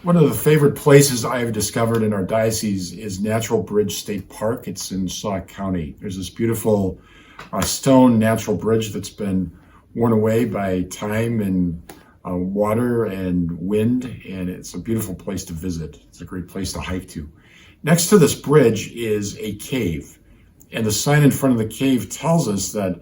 One of the favorite places I've discovered in our diocese is Natural Bridge State Park. It's in Sauk County. There's this beautiful stone natural bridge that's been worn away by time and water and wind, and it's a beautiful place to visit. It's a great place to hike to. Next to this bridge is a cave, and the sign in front of the cave tells us that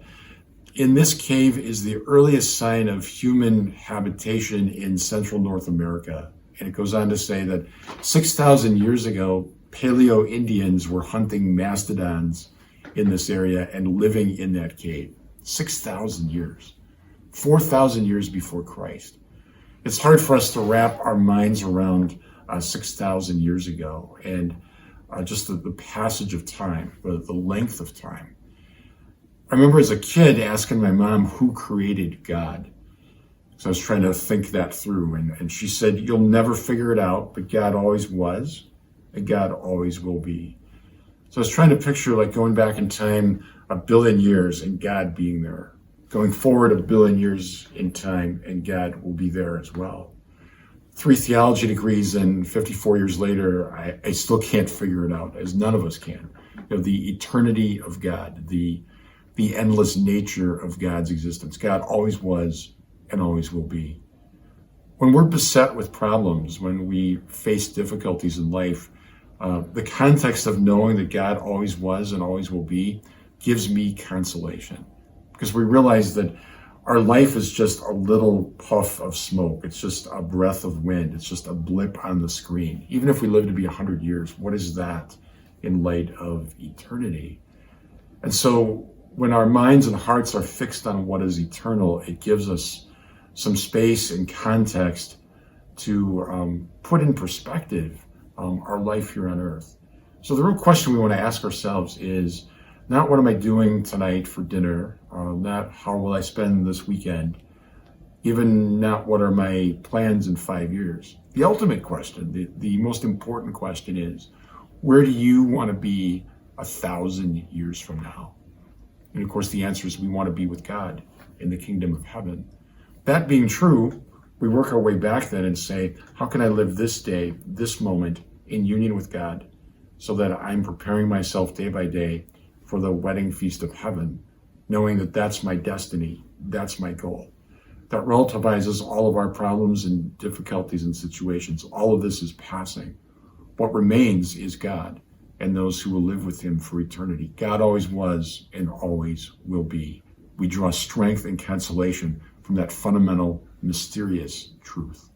in this cave is the earliest sign of human habitation in Central North America. And it goes on to say that 6,000 years ago, Paleo Indians were hunting mastodons in this area and living in that cave. 6,000 years, 4,000 years before Christ. It's hard for us to wrap our minds around 6,000 years ago and just the passage of time, the length of time. I remember as a kid asking my mom who created God. So I was trying to think that through, and she said, you'll never figure it out, but God always was, and God always will be. So I was trying to picture like going back in time 1 billion years and God being there, going forward 1 billion years in time and God will be there as well. 3 theology degrees and 54 years later, I still can't figure it out, as none of us can. You know, the eternity of God, the endless nature of God's existence. God always was and always will be. When we're beset with problems, when we face difficulties in life, the context of knowing that God always was and always will be gives me consolation, because we realize that our life is just a little puff of smoke. It's just a breath of wind. It's just a blip on the screen. Even if we live to be 100 years, what is that in light of eternity? And so when our minds and hearts are fixed on what is eternal, it gives us some space and context to put in perspective our life here on earth. So the real question we want to ask ourselves is not what am I doing tonight for dinner, not how will I spend this weekend, even not what are my plans in 5 years. The ultimate question, the most important question is, where do you want to be 1,000 years from now? And of course the answer is we want to be with God in the kingdom of heaven. That being true, we work our way back then and say, how can I live this day, this moment in union with God so that I'm preparing myself day by day for the wedding feast of heaven, knowing that that's my destiny, that's my goal. That relativizes all of our problems and difficulties and situations. All of this is passing. What remains is God and those who will live with him for eternity. God always was and always will be. We draw strength and consolation from that fundamental, mysterious truth.